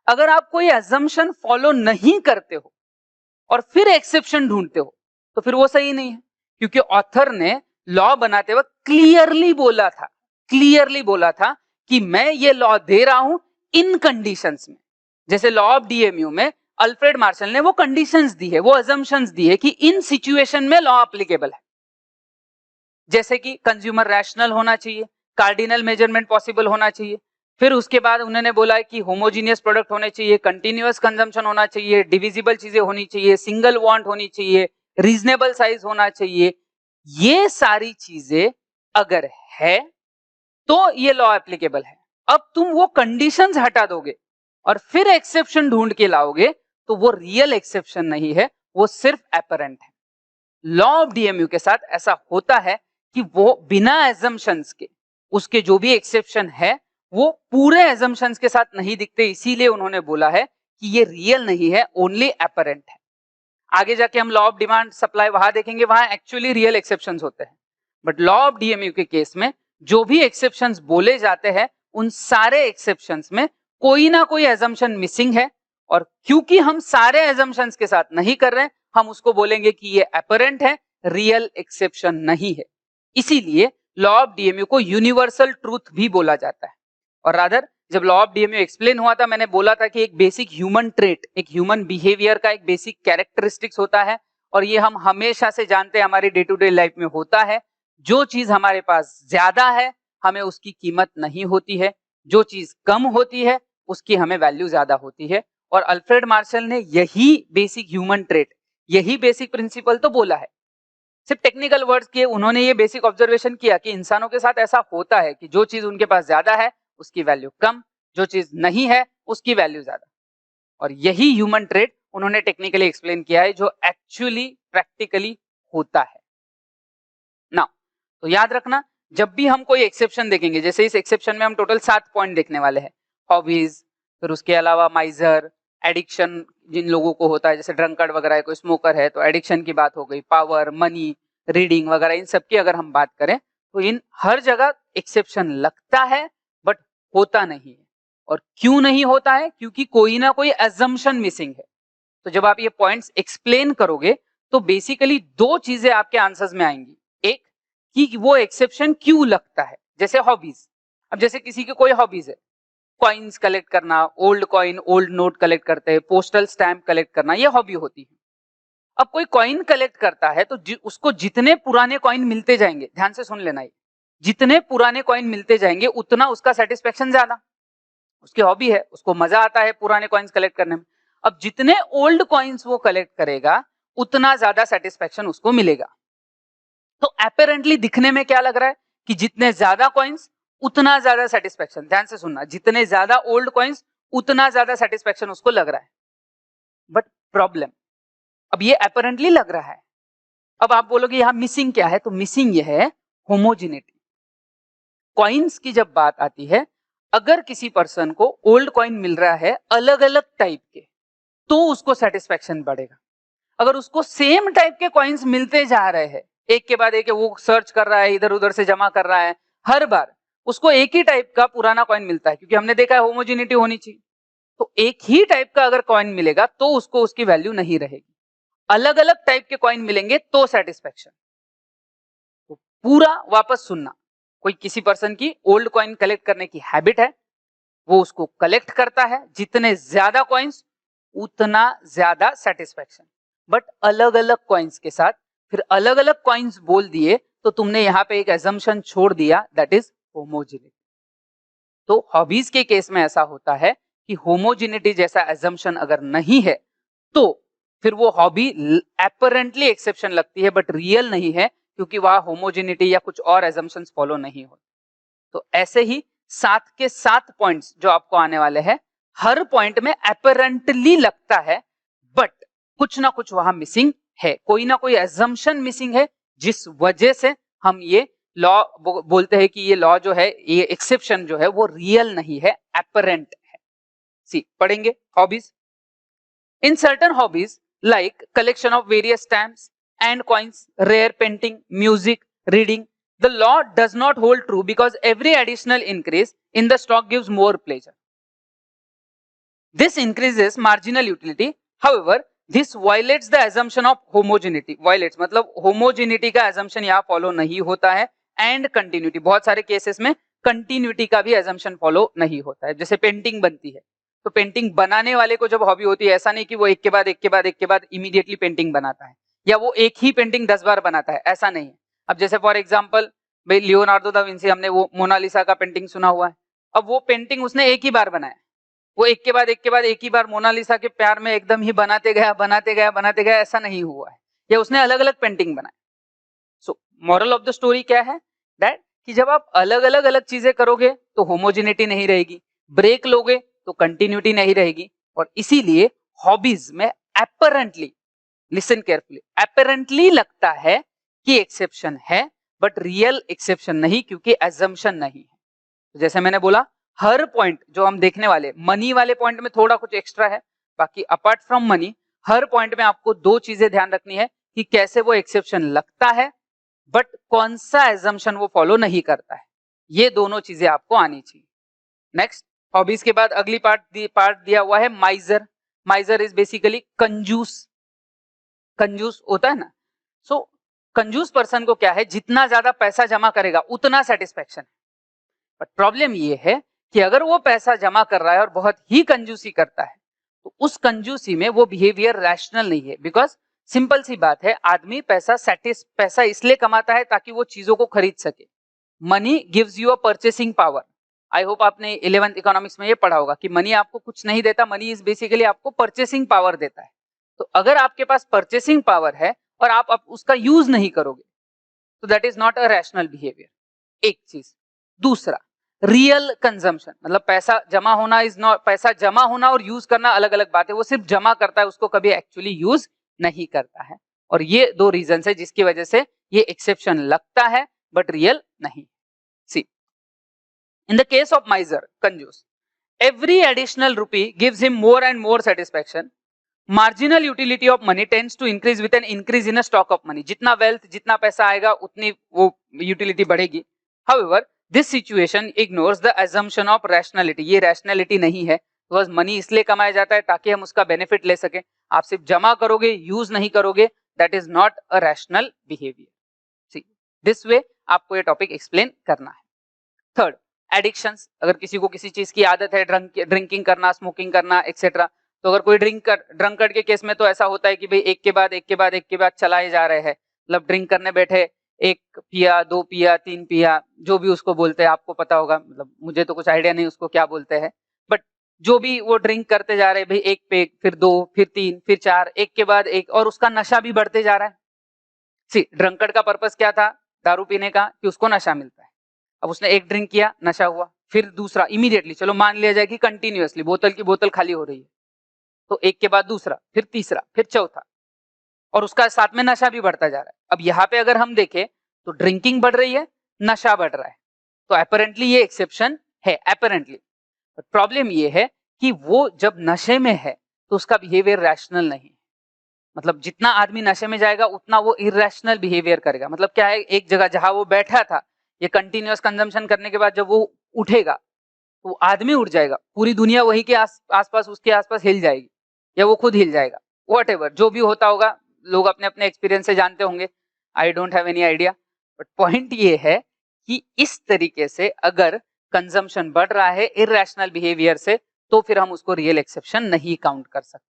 अगर आप कोई एजम्पशन फॉलो नहीं करते हो और फिर एक्सेप्शन ढूंढते हो तो फिर वो सही नहीं है, क्योंकि ऑथर ने लॉ बनाते वक्त क्लियरली बोला था कि मैं ये लॉ दे रहा हूं इन कंडीशंस में। जैसे लॉ ऑफ डीएमयू में अल्फ्रेड मार्शल ने वो कंडीशंस दी है, वो अजम्पशंस दी है कि इन सिचुएशन में लॉ एप्लीकेबल है। जैसे कि कंज्यूमर रैशनल होना चाहिए, कार्डिनल मेजरमेंट पॉसिबल होना चाहिए, फिर उसके बाद उन्होंने बोला है कि होमोजीनियस प्रोडक्ट होने चाहिए, कंटिन्यूअस कंजम्पशन होना चाहिए, डिविजिबल चीजें होनी चाहिए, सिंगल वांट होनी चाहिए, रीजनेबल साइज होना चाहिए। ये सारी चीजें अगर है तो ये लॉ एप्लीकेबल है। अब तुम वो कंडीशंस हटा दोगे और फिर एक्सेप्शन ढूंढ के लाओगे तो वो रियल एक्सेप्शन नहीं है, वो सिर्फ अपरेंट है। लॉ ऑफ डीएमयू के साथ ऐसा होता है कि वो बिना एजम्पशंस के उसके जो भी एक्सेप्शन है वो पूरे एजम्पशंस के साथ नहीं दिखते, इसीलिए उन्होंने बोला है कि ये रियल नहीं है, ओनली अपरेंट है। आगे जाके हम लॉ ऑफ डिमांड सप्लाई वहां देखेंगे, वहां एक्चुअली रियल एक्सेप्शंस होते हैं, बट लॉ ऑफ डीएमयू के केस में जो भी एक्सेप्शंस बोले जाते हैं उन सारे एक्सेप्शंस में कोई ना कोई एजम्पशन मिसिंग है, और क्योंकि हम सारे एजम्पशंस के साथ नहीं कर रहे हैं, हम उसको बोलेंगे कि ये अपरेंट है, रियल एक्सेप्शन नहीं है। इसीलिए लॉ ऑफ डीएमयू को यूनिवर्सल ट्रूथ भी बोला जाता है। और रादर जब लॉ ऑफ डीएमयू एक्सप्लेन हुआ था, मैंने बोला था कि एक बेसिक ह्यूमन ट्रेट, एक ह्यूमन बिहेवियर का एक बेसिक कैरेक्टरिस्टिक्स होता है, और ये हम हमेशा से जानते हैं, हमारी डे टू डे लाइफ में होता है। जो चीज हमारे पास ज्यादा है हमें उसकी कीमत नहीं होती है, जो चीज कम होती है उसकी हमें वैल्यू ज्यादा होती है। और अल्फ्रेड मार्शल ने यही बेसिक ह्यूमन ट्रेट, यही बेसिक प्रिंसिपल तो बोला है, सिर्फ टेक्निकल वर्ड्स किए। उन्होंने ये बेसिक ऑब्जर्वेशन किया कि इंसानों के साथ ऐसा होता है कि जो चीज उनके पास ज्यादा है उसकी वैल्यू कम, जो चीज नहीं है उसकी वैल्यू ज्यादा। और यही ह्यूमन ट्रेट उन्होंने टेक्निकली एक्सप्लेन किया है, जो एक्चुअली प्रैक्टिकली होता है ना। तो याद रखना, जब भी हम कोई एक्सेप्शन देखेंगे, जैसे इस एक्सेप्शन में हम टोटल 7 पॉइंट देखने वाले हैं, हॉबीज, फिर उसके अलावा माइजर, एडिक्शन जिन लोगों को होता है, जैसे ड्रंकर्ड वगैरह है, कोई स्मोकर है तो एडिक्शन की बात हो गई, पावर, मनी, रीडिंग वगैरह, इन सब की अगर हम बात करें तो इन हर जगह एक्सेप्शन लगता है बट होता नहीं है। और क्यों नहीं होता है? क्योंकि कोई ना कोई एजम्पशन मिसिंग है। तो जब आप ये पॉइंट्स एक्सप्लेन करोगे तो बेसिकली 2 चीजें आपके आंसर्स में आएंगी। एक कि वो एक्सेप्शन क्यों लगता है, जैसे हॉबीज। अब जैसे किसी की कोई हॉबीज है, कॉइन्स कलेक्ट करना, old coin, old note collect करते हैं, पोस्टल स्टैम्प कलेक्ट करना, ये हॉबी होती है। अब कोई कॉइन कलेक्ट करता है तो उसको जितने पुराने कॉइन मिलते जाएंगे, ध्यान से सुन लेना, ये जितने पुराने कॉइन मिलते जाएंगे उतना उसका सेटिस्फेक्शन ज्यादा, उसकी हॉबी है, उसको मजा आता है पुराने कॉइन्स कलेक्ट करने में। अब जितने ओल्ड कॉइन्स वो कलेक्ट करेगा उतना ज्यादा सेटिस्फेक्शन उसको मिलेगा। तो अपेरेंटली दिखने में क्या लग रहा है कि जितने ज्यादा कॉइन्स उतना ज्यादा सेटिस्फेक्शन। ध्यान से सुनना, जितने ज्यादा ओल्ड कॉइन्स उतना ज्यादा सेटिस्फेक्शन उसको लग रहा है। बट प्रॉब्लम, अब ये अपेरेंटली लग रहा है, अब आप बोलोगे यहां मिसिंग क्या है, तो मिसिंग ये है होमोजिनिटी। कॉइन्स की जब बात आती है, अगर किसी पर्सन को ओल्ड कॉइन मिल रहा है अलग अलग टाइप के तो उसको सेटिस्फेक्शन बढ़ेगा। अगर उसको सेम टाइप के कॉइन्स मिलते जा रहे हैं, एक के बाद एक, वो सर्च कर रहा है, इधर उधर से जमा कर रहा है, हर बार उसको एक ही टाइप का पुराना कॉइन मिलता है, क्योंकि हमने देखा है होमोजिनिटी होनी चाहिए। तो एक ही टाइप का अगर कॉइन मिलेगा तो उसको उसकी वैल्यू नहीं रहेगी, अलग अलग टाइप के कॉइन मिलेंगे तो सेटिस्फेक्शन। तो पूरा वापस सुनना, कोई किसी पर्सन की ओल्ड कॉइन कलेक्ट करने की हैबिट है, वो उसको कलेक्ट करता है, जितने ज्यादा कॉइन्स उतना ज्यादा सेटिस्फेक्शन। बट अलग अलग कॉइन्स के साथ फिर अलग अलग कॉइन्स बोल दिए तो तुमने यहां पे एक एजम्पशन छोड़ दिया, दैट इज होमोजिनिटी। तो हॉबीज के केस में ऐसा होता है कि होमोजिनिटी जैसा एजम्पशन अगर नहीं है तो फिर वो हॉबी अपरेंटली एक्सेप्शन लगती है बट रियल नहीं है, क्योंकि वहां होमोजिनिटी या कुछ और एजम्पशंस फॉलो नहीं होते। तो ऐसे ही 7 के 7 पॉइंट्स जो आपको आने वाले हैं, हर पॉइंट में अपरेंटली लगता है बट कुछ ना कुछ वहां मिसिंग है, कोई ना कोई एजम्पशन मिसिंग है, जिस वजह से हम ये लॉ बोलते हैं कि ये लॉ जो है, ये एक्सेप्शन जो है वो रियल नहीं है, अपरेंट है। सी पढ़ेंगे hobbies. In certain hobbies like collection of various stamps and coins, rare painting, music, reading, the law does not hold true because every additional increase in the stock gives more pleasure. This increases marginal utility. However, this violates the assumption of homogeneity. Violates मतलब homogeneity का assumption यहाँ follow नहीं होता है, and continuity, बहुत सारे cases में continuity का भी assumption follow नहीं होता है। जैसे पेंटिंग बनती है तो पेंटिंग बनाने वाले को जब हॉबी होती है, ऐसा नहीं कि वो एक के बाद एक के बाद एक के बाद इमीडिएटली पेंटिंग बनाता है, या वो एक ही पेंटिंग 10 बार बनाता है, ऐसा नहीं है। अब जैसे फॉर एग्जाम्पल भाई लियोनार्डो दा विंसी, हमने वो मोनालिसा का पेंटिंग सुना हुआ है। अब वो पेंटिंग उसने एक ही बार बनाया, वो एक के बाद एक के बाद एक ही बार मोनालिसा के प्यार में एकदम ही बनाते गया बनाते गया बनाते गया, ऐसा नहीं हुआ है, या उसने अलग अलग पेंटिंग बनाए। So moral of the story क्या है, दैट कि जब आप अलग अलग अलग चीजें करोगे तो होमोजेनिटी नहीं रहेगी, ब्रेक लोगे तो कंटिन्यूटी नहीं रहेगी, और इसीलिए हॉबीज में अपरेंटली, लिसन केयरफुली, अपरेंटली लगता है कि एक्सेप्शन है बट रियल एक्सेप्शन नहीं, क्योंकि एजम्पशन नहीं है। जैसे मैंने बोला, हर पॉइंट जो हम देखने वाले, मनी वाले पॉइंट में थोड़ा कुछ एक्स्ट्रा है, बाकी apart from money her point में आपको दो चीजें ध्यान रखनी है कि कैसे वो एक्सेप्शन लगता है बट कौन सा एजम्पशन वो फॉलो नहीं करता है, ये दोनों चीजें आपको आनी चाहिए। नेक्स्ट, हॉबीज के बाद अगली पार्ट दिया हुआ है माइजर। माइजर इज बेसिकली कंजूस। कंजूस होता है ना, सो कंजूस पर्सन को क्या है, जितना ज्यादा पैसा जमा करेगा उतना सेटिस्फेक्शन है। बट प्रॉब्लम ये है कि अगर वो पैसा जमा कर रहा है और बहुत ही कंजूसी करता है तो उस कंजूसी में वो बिहेवियर रैशनल नहीं है, बिकॉज सिंपल सी बात है, आदमी पैसा इसलिए कमाता है ताकि वो चीजों को खरीद सके। Money gives you a purchasing power. I hope आपने 11th इकोनॉमिक्स में ये पढ़ा होगा कि मनी आपको कुछ नहीं देता, मनी इज बेसिकली आपको परचेसिंग पावर देता है। तो अगर आपके पास परचेसिंग पावर है और आप उसका यूज नहीं करोगे तो that is not a rational behaviour, एक चीज। दूसरा, रियल कंजम्पशन, मतलब पैसा जमा होना इज नॉट, पैसा जमा होना और यूज करना अलग अलग बात है, वो सिर्फ जमा करता है, उसको कभी एक्चुअली यूज नहीं करता है। और ये दो रीजन है जिसकी वजह से ये एक्सेप्शन लगता है बट रियल नहीं। See, in the case of miser, कंजूस, every additional rupee gives him more and more satisfaction. Marginal utility of money tends to increase with an increase in a stock of money. जितना wealth, जितना पैसा आएगा उतनी वो utility बढ़ेगी। However, this situation ignores the assumption of rationality. ये rationality नहीं है, because money इसलिए कमाया जाता है ताकि हम उसका benefit ले सकें। आप सिर्फ जमा करोगे, use नहीं करोगे, that is not a rational behavior. See, this way आपको ये topic explain करना है। Third, addictions. अगर किसी को किसी चीज की आदत है, ड्रिंकिंग करना, स्मोकिंग करना एक्सेट्रा, तो अगर कोई ड्रंकर्ड के केस में तो ऐसा होता है कि भाई एक के बाद एक के बाद एक के बाद चलाए जा रहे हैं, मतलब ड्रिंक करने बैठे, एक पिया, दो पिया, तीन पिया, जो भी उसको बोलते हैं, आपको पता होगा, मतलब मुझे तो कुछ आइडिया नहीं उसको क्या बोलते हैं, बट जो भी वो ड्रिंक करते जा रहे हैं, भाई एक पेग, फिर दो, फिर तीन, फिर चार, एक के बाद एक, और उसका नशा भी बढ़ते जा रहा है। सी, ड्रंकर्ड का पर्पस क्या था दारू पीने का, कि उसको नशा मिलता है। अब उसने एक ड्रिंक किया, नशा हुआ, फिर दूसरा इमीडिएटली, चलो मान लिया जाए कि कंटिन्यूअसली बोतल की बोतल खाली हो रही है, तो एक के बाद दूसरा, फिर तीसरा, फिर चौथा, और उसका साथ में नशा भी बढ़ता जा रहा है। अब यहाँ पे अगर हम देखें तो ड्रिंकिंग बढ़ रही है, नशा बढ़ रहा है, तो अपेरेंटली ये एक्सेप्शन है, अपेरेंटली। प्रॉब्लम ये है कि वो जब नशे में है तो उसका बिहेवियर रैशनल नहीं है। मतलब जितना आदमी नशे में जाएगा उतना वो इरेशनल बिहेवियर करेगा। मतलब क्या है, एक जगह जहां वो बैठा था, ये कंटिन्यूअस कंजम्पशन करने के बाद जब वो उठेगा तो आदमी उठ जाएगा, पूरी दुनिया वही के आसपास, उसके आसपास हिल जाएगी, या वो खुद हिल जाएगा, व्हाटएवर जो भी होता होगा, लोग अपने अपने एक्सपीरियंस से जानते होंगे, I don't have any idea. But point ये है कि इस तरीके से अगर कंजम्पशन बढ़ रहा है इरेशनल बिहेवियर से, तो फिर हम उसको रियल एक्सेप्शन नहीं काउंट कर सकते।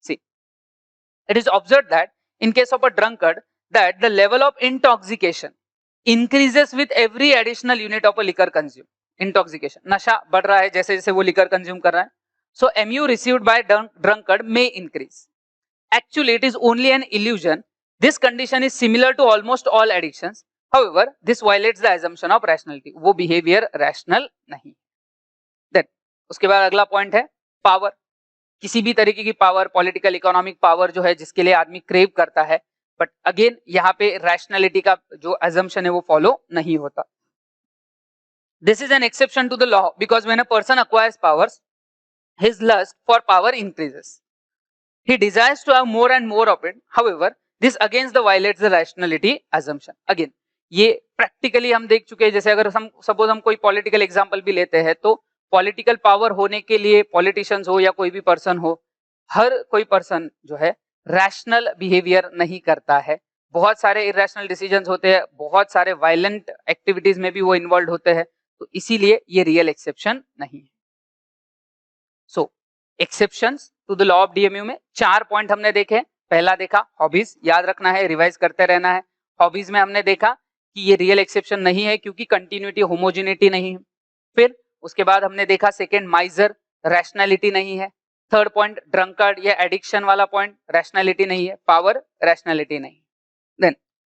सी, it is observed that in case of a drunkard that the level of intoxication increases with every additional unit of a liquor consumed. Intoxication, नशा बढ़ रहा है जैसे जैसे वो लिकर कंज्यूम कर रहा है. सो MU received by drunkard may increase. Actually, it is only an illusion. This condition is similar to almost all addictions. However, this violates the assumption of rationality. वो behavior rational नहीं. Then उसके बाद अगला point है power. किसी भी तरीके की पावर, पॉलिटिकल इकोनॉमिक पावर जो है जिसके लिए आदमी क्रेव करता है, बट अगेन यहाँ पे रैशनैलिटी का जो assumption है वो फॉलो नहीं होता. This is an exception to the law because when a person acquires powers, his lust for power increases. He desires to have more and more of it. However, this against the violates the rationality assumption. Again, ये practically हम देख चुके हैं. जैसे अगर हम suppose हम कोई पॉलिटिकल एग्जांपल भी लेते हैं तो पॉलिटिकल पावर होने के लिए पॉलिटिशियंस हो या कोई भी पर्सन हो, हर कोई पर्सन जो है रैशनल बिहेवियर नहीं करता है. बहुत सारे इरेशनल डिसीजंस होते हैं, बहुत सारे वायलेंट एक्टिविटीज में भी वो इन्वॉल्व होते हैं. तो इसीलिए ये रियल एक्सेप्शन नहीं है. So exceptions to the law of DMU में 4 पॉइंट हमने देखे. पहला देखा हॉबीज, याद रखना है, रिवाइज करते रहना है. हॉबीज में हमने देखा कि ये रियल एक्सेप्शन नहीं है क्योंकि कंटिन्यूटी, होमोजेनिटी नहीं है. फिर उसके बाद हमने देखा सेकेंड माइजर, रैशनैलिटी नहीं है. थर्ड पॉइंट ड्रंकर्ड या एडिक्शन वाला पॉइंट, रैशनैलिटी नहीं है. पावर, रैशनैलिटी नहीं. Then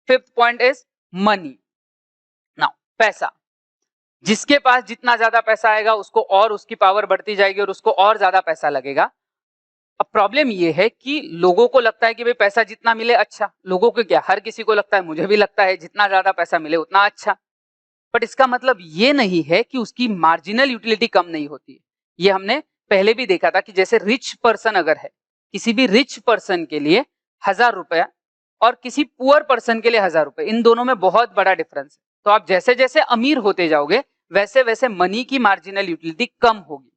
fifth point is money. Now पैसा, जिसके पास जितना ज्यादा पैसा आएगा उसको और उसकी पावर बढ़ती जाएगी और उसको और ज्यादा पैसा लगेगा. अब प्रॉब्लम ये है कि लोगों को लगता है कि भाई पैसा जितना मिले अच्छा. लोगों को क्या, हर किसी को लगता है, मुझे भी लगता है जितना ज्यादा पैसा मिले उतना अच्छा. बट इसका मतलब ये नहीं है कि उसकी मार्जिनल यूटिलिटी कम नहीं होती है. ये हमने पहले भी देखा था कि जैसे रिच पर्सन अगर है, किसी भी रिच पर्सन के लिए 1000 रुपया और किसी पुअर पर्सन के लिए 1000 रुपए, इन दोनों में बहुत बड़ा डिफरेंस है. तो आप जैसे जैसे अमीर होते जाओगे वैसे वैसे मनी की मार्जिनल यूटिलिटी कम होगी.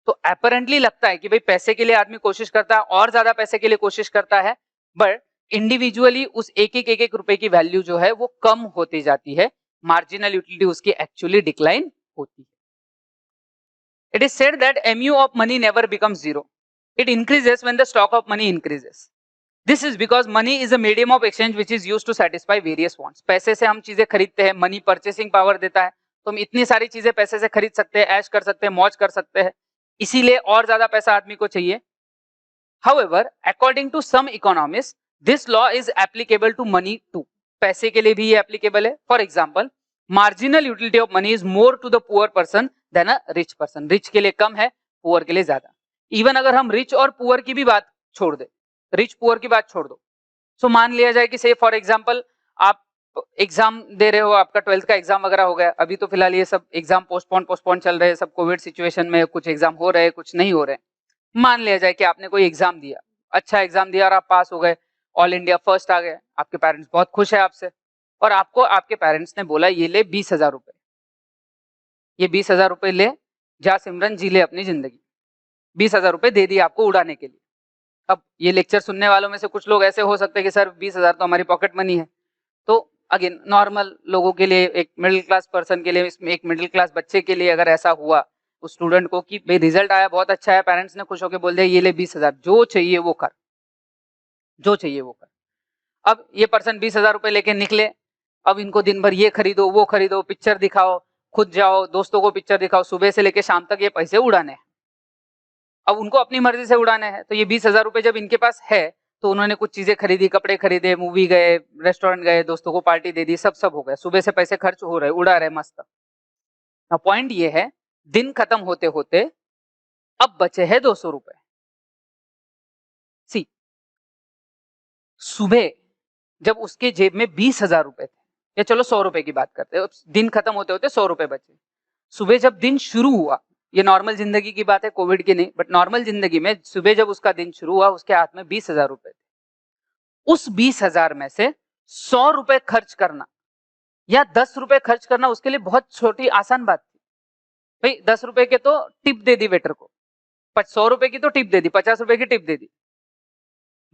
तो अपरेंटली लगता है कि भाई पैसे के लिए आदमी कोशिश करता है, और ज्यादा पैसे के लिए कोशिश करता है, बट इंडिविजुअली उस एक एक रुपए की वैल्यू जो है वो कम होती जाती है. मार्जिनल यूटिलिटी उसकी एक्चुअली डिक्लाइन होती है. It is said that MU of money never becomes zero. It increases when the stock of money increases. This is because money is a medium of exchange which is used to satisfy various wants. पैसे से हम चीजें खरीदते हैं, money purchasing power देता है, तो हम इतनी सारी चीजें पैसे से खरीद सकते हैं, ऐश कर सकते हैं, मौज कर सकते हैं. इसीलिए और ज्यादा पैसा आदमी को चाहिए. However, according to some economists, this law is applicable to money too. पैसे के लिए भी ये एप्लीकेबल है. For example, marginal utility of money is more to the poor person than a rich person. Rich के लिए कम है, पुअर के लिए ज्यादा. इवन अगर हम रिच और पुअर की भी बात छोड़ दे, रिच पुअर की बात छोड़ दो, सो मान लिया जाए कि से फॉर एग्जाम्पल आप एग्जाम दे रहे हो, आपका 12th का एग्जाम वगैरह हो गया. अभी तो फिलहाल ये सब एग्जाम पोस्टपोन चल रहे हैं, सब कोविड सिचुएशन में कुछ एग्जाम हो रहे हैं, कुछ नहीं हो रहे. मान लिया जाए कि आपने कोई एग्जाम दिया, अच्छा एग्जाम दिया और आप पास हो गए, ऑल इंडिया फर्स्ट आ गए. आपके पेरेंट्स बहुत खुश है आपसे, और आपको आपके पेरेंट्स ने बोला ये ले 20,000 रुपए, ये 20,000 रुपए ले, जा सिमरन जी ले अपनी जिंदगी. 20,000 रुपए दे दिए आपको उड़ाने के लिए. अब ये लेक्चर सुनने वालों में से कुछ लोग ऐसे हो सकते हैं कि सर 20,000 तो हमारी पॉकेट मनी है. तो अगेन नॉर्मल लोगों के लिए, एक मिडिल क्लास पर्सन के लिए, इसमें एक मिडिल क्लास बच्चे के लिए अगर ऐसा हुआ उस स्टूडेंट को कि भाई रिजल्ट आया बहुत अच्छा है, पेरेंट्स ने खुश होकर बोल दिया ये ले 20,000, जो चाहिए वो कर, जो चाहिए वो कर. अब ये पर्सन 20,000 रुपए लेके निकले. अब इनको दिन भर ये खरीदो, वो खरीदो, पिक्चर दिखाओ, खुद जाओ, दोस्तों को पिक्चर दिखाओ, सुबह से लेके शाम तक ये पैसे उड़ाने हैं. अब उनको अपनी मर्जी से उड़ाने हैं. तो ये 20,000 रुपए जब इनके पास है तो उन्होंने कुछ चीजें खरीदी, कपड़े खरीदे, मूवी गए, रेस्टोरेंट गए, दोस्तों को पार्टी दे दी, सब हो गया. सुबह से पैसे खर्च हो रहे, उड़ा रहे मस्त. पॉइंट ये है, दिन खत्म होते होते अब बचे हैं 200 रुपए. सी, सुबह जब उसके जेब में 20,000 रुपए थे, या चलो 100 रुपए की बात करते हैं, दिन खत्म होते होते 100 रुपए बचे. सुबह जब दिन शुरू हुआ, ये नॉर्मल जिंदगी की बात है, कोविड की नहीं, बट नॉर्मल जिंदगी में सुबह जब उसका दिन शुरू हुआ, उसके हाथ में 20,000 रुपए थे. उस 20,000 में से 100 रुपए खर्च करना या 10 रुपए खर्च करना उसके लिए बहुत छोटी आसान बात थी. भाई 10 रुपए के तो टिप दे दी वेटर को, 100 रुपए की तो टिप दे दी, 50 रुपए की टिप दे दी,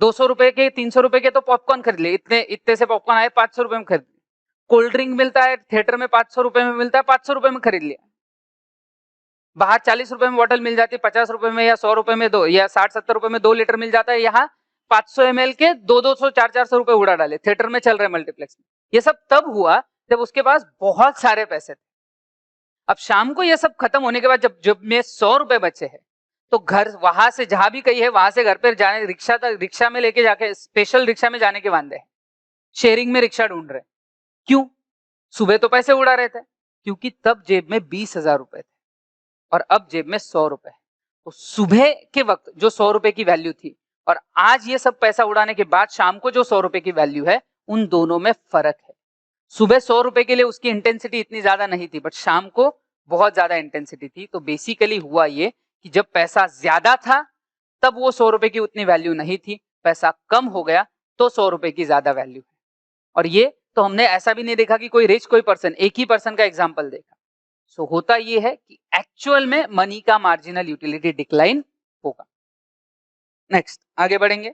200 रुपए के, 300 रुपए के तो पॉपकॉर्न खरीद लिए. इतने से पॉपकॉर्न आए 500 रुपए में खरीद लिए. कोल्ड ड्रिंक मिलता है थिएटर में 500 रुपए में मिलता है, 500 रुपए में खरीद लिया. बाहर 40 रुपए में बॉटल मिल जाती है, 50 रुपए में या 100 रुपए में दो, या 60-70 रुपए में 2 लीटर मिल जाता है. यहाँ 500 ml के 200, 400 रुपए उड़ा डाले. थिएटर में चल रहे मल्टीप्लेक्स में. ये सब तब हुआ जब उसके पास बहुत सारे पैसे थे. अब शाम को ये सब खत्म होने के बाद जब जब में 100 रुपए बचे हैं, तो घर वहां से जहां भी कहीं है वहां से घर पे जाने रिक्शा तक, रिक्शा में लेके जाके स्पेशल रिक्शा में जाने के वांदे हैं, शेयरिंग में रिक्शा ढूंढ रहे। क्यों? सुबह तो पैसे उड़ा रहे थे, क्योंकि तब जेब में 20,000 रुपए थे और अब जेब में 100 रुपए है। तो सुबह के वक्त जो 100 रुपए की वैल्यू थी और आज ये सब पैसा उड़ाने के बाद शाम को जो 100 रुपए की वैल्यू है, उन दोनों में फर्क है। सुबह 100 रुपए के लिए उसकी इंटेंसिटी इतनी ज्यादा नहीं थी, बट शाम को बहुत ज्यादा इंटेंसिटी थी। तो बेसिकली हुआ ये कि जब पैसा ज्यादा था तब वो 100 रुपए की उतनी वैल्यू नहीं थी, पैसा कम हो गया तो 100 रुपए की ज्यादा वैल्यू है। और ये तो हमने ऐसा भी नहीं देखा कि कोई रिच कोई पर्सन, एक ही पर्सन का एग्जाम्पल देखा। सो होता ये है कि एक्चुअल में मनी का मार्जिनल यूटिलिटी डिक्लाइन होगा। नेक्स्ट आगे बढ़ेंगे,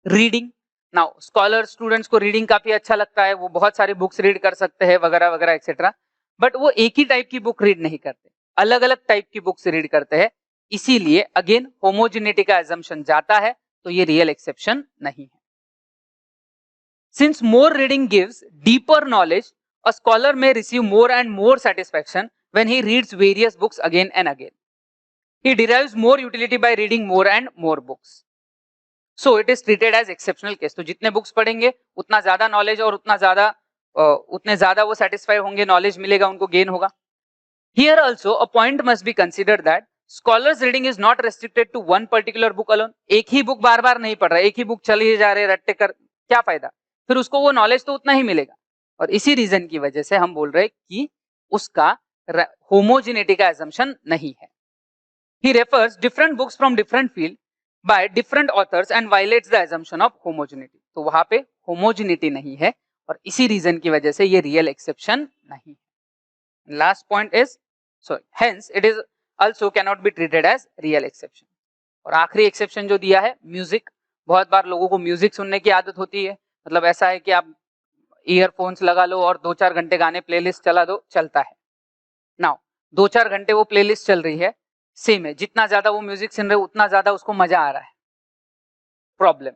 रीडिंग। नाउ स्कॉलर स्टूडेंट्स को रीडिंग काफी अच्छा लगता है, वो बहुत सारी बुक्स रीड कर सकते हैं वगैरह वगैरह एक्सेट्रा, बट वो एक ही टाइप की बुक रीड नहीं करते, अलग अलग टाइप की बुक्स रीड करते हैं। इसीलिए अगेन होमोजेनिटी का एजम्पशन जाता है, तो ये रियल एक्सेप्शन नहीं है। Since more reading gives deeper knowledge, a scholar may receive more and more satisfaction when he reads various books again and again. He derives more utility by reading more and more books. So it is treated as exceptional case. तो जितने books पढ़ेंगे उतना ज्यादा knowledge और उतने ज्यादा वो satisfy होंगे, नॉलेज मिलेगा उनको, गेन होगा। Here also a point must be considered that scholars reading is not restricted to one particular book alone. एक ही बुक बार बार नहीं पढ़ रहा, एक ही बुक चल ही जा रहे रट्टे कर, क्या फायदा? फिर उसको वो नॉलेज तो उतना ही मिलेगा। और इसी रीजन की वजह से हम बोल रहे हैं कि उसका होमोजेनिटी का assumption नहीं है। He refers different books from different field by different authors and violates the assumption of homogeneity. तो वहां पे होमोजेनिटी नहीं है और इसी रीजन की वजह से ये रियल एक्सेप्शन नहीं है। Last point is hence it is also cannot be treated as real exception. और आखिरी एक्सेप्शन जो दिया है म्यूजिक। बहुत बार लोगों को म्यूजिक सुनने की आदत होती है, मतलब ऐसा है कि आप ईयरफोन्स लगा लो और 2-4 घंटे गाने प्लेलिस्ट चला दो, चलता है। नाउ 2-4 घंटे वो प्लेलिस्ट चल रही है, सेम है, जितना ज्यादा वो म्यूजिक सुन रहे हो उतना ज्यादा उसको मजा आ रहा है। प्रॉब्लम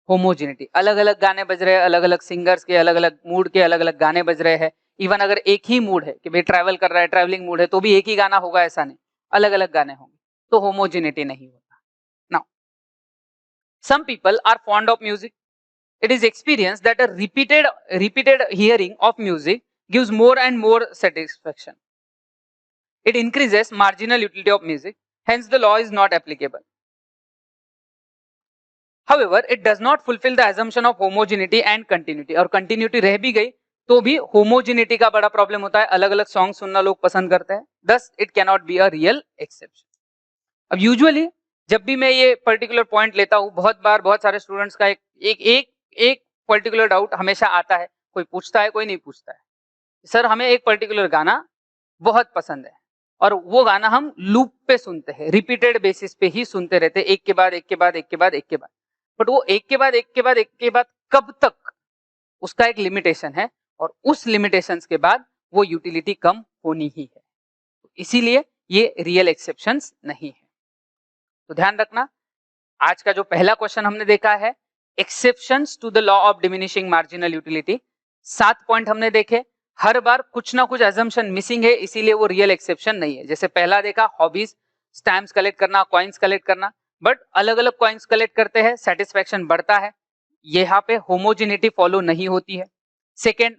होमोजेनिटी, अलग अलग गाने बज रहे हैं, अलग अलग सिंगर्स के अलग अलग मूड के अलग अलग गाने बज रहे हैं। इवन अगर एक ही मूड है कि भाई ट्रैवल कर रहा है, ट्रैवलिंग मूड है, तो भी एक ही गाना होगा ऐसा नहीं, अलग अलग गाने होंगे, तो होमोजेनिटी नहीं होता। Now some people are fond of music. It is experienced that a repeated hearing of music gives more and more satisfaction. It increases marginal utility of music, hence the law is not applicable. However, it does not fulfill the assumption of homogeneity and continuity. और continuity रह भी गई तो भी homogeneity का बड़ा problem होता है, अलग अलग सॉन्ग सुनना लोग पसंद करते हैं, thus it cannot be a real exception. अब यूजुअली जब भी मैं ये पर्टिकुलर पॉइंट लेता हूँ, बहुत बार बहुत सारे स्टूडेंट्स का एक पर्टिकुलर डाउट हमेशा आता है, कोई पूछता है कोई नहीं पूछता है, सर हमें एक पर्टिकुलर गाना बहुत पसंद है और वो गाना हम लूप पे सुनते हैं, रिपीटेड बेसिस पे ही सुनते रहते हैं, एक के बाद एक के बाद एक के बाद एक के बाद, बट वो एक के बाद एक के बाद एक के बाद कब तक, उसका एक लिमिटेशन है और उस लिमिटेशंस के बाद वो यूटिलिटी कम होनी ही है, इसीलिए ये रियल एक्सेप्शंस नहीं है। तो ध्यान रखना, आज का जो पहला क्वेश्चन हमने देखा है exceptions to the law of diminishing marginal utility, 7 point हमने देखे, हर बार कुछ ना कुछ assumption मिसिंग है, इसीलिए वो रियल एक्सेप्शन नहीं है। जैसे पहला देखा हॉबीज, स्टैम्प्स कलेक्ट करना, कॉइन्स कलेक्ट करना, बट अलग अलग कॉइन्स कलेक्ट करते हैं, सेटिस्फेक्शन बढ़ता है, यहाँ पे होमोजेनिटी फॉलो नहीं होती है। सेकेंड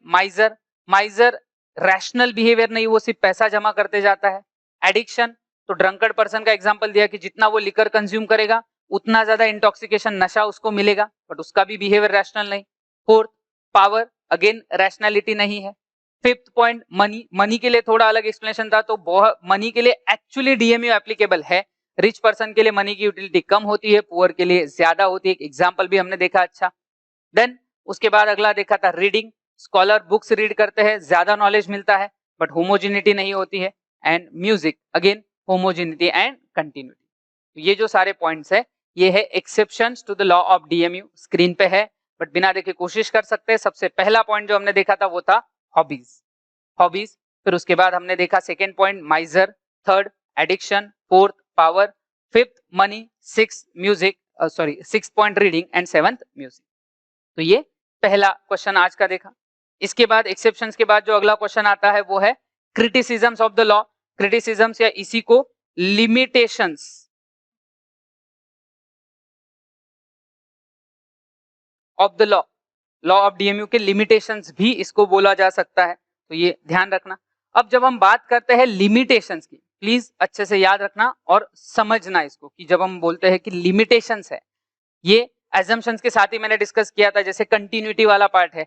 माइजर रैशनल बिहेवियर नहीं, वो सिर्फ पैसा जमा करते जाता है। एडिक्शन, तो ड्रंकर्ड पर्सन का एग्जाम्पल दिया कि जितना वो लिकर कंज्यूम करेगा उतना ज्यादा इंटॉक्सिकेशन नशा उसको मिलेगा, बट उसका भी बिहेवियर रैशनल नहीं। फोर्थ पावर, अगेन रैशनैलिटी नहीं है। फिफ्थ पॉइंट मनी के लिए थोड़ा अलग एक्सप्लेनेशन था, तो बहुत मनी के लिए एक्चुअली डीएमयू एप्लीकेबल है, रिच पर्सन के लिए मनी की यूटिलिटी कम होती है, पुअर के लिए ज्यादा होती है, एग्जाम्पल भी हमने देखा। अच्छा देन उसके बाद अगला देखा था रीडिंग, स्कॉलर बुक्स रीड करते हैं, ज्यादा नॉलेज मिलता है, बट होमोजेनिटी नहीं होती है। And music, again homogeneity and continuity. तो ये जो सारे पॉइंट्स है ये है exceptions to the law of DMU, screen पे है बट बिना देखे कोशिश कर सकते हैं। सबसे पहला पॉइंट जो हमने देखा था वो था हॉबीज, फिर उसके बाद हमने देखा second point माइजर, third addiction, fourth power, fifth money, six point reading and seventh music. तो ये पहला क्वेश्चन आज का देखा। इसके बाद एक्सेप्शंस के बाद जो अगला क्वेश्चन आता है वो है criticisms of the law, criticisms या इसी को limitations of the law, law of DMU के लिमिटेशंस भी इसको बोला जा सकता है, तो ये ध्यान रखना। अब जब हम बात करते हैं लिमिटेशंस की, प्लीज अच्छे से याद रखना और समझना इसको कि जब हम बोलते हैं कि लिमिटेशंस है, ये एजम्पशंस के साथ ही मैंने डिस्कस किया था, जैसे कंटिन्यूटी वाला पार्ट है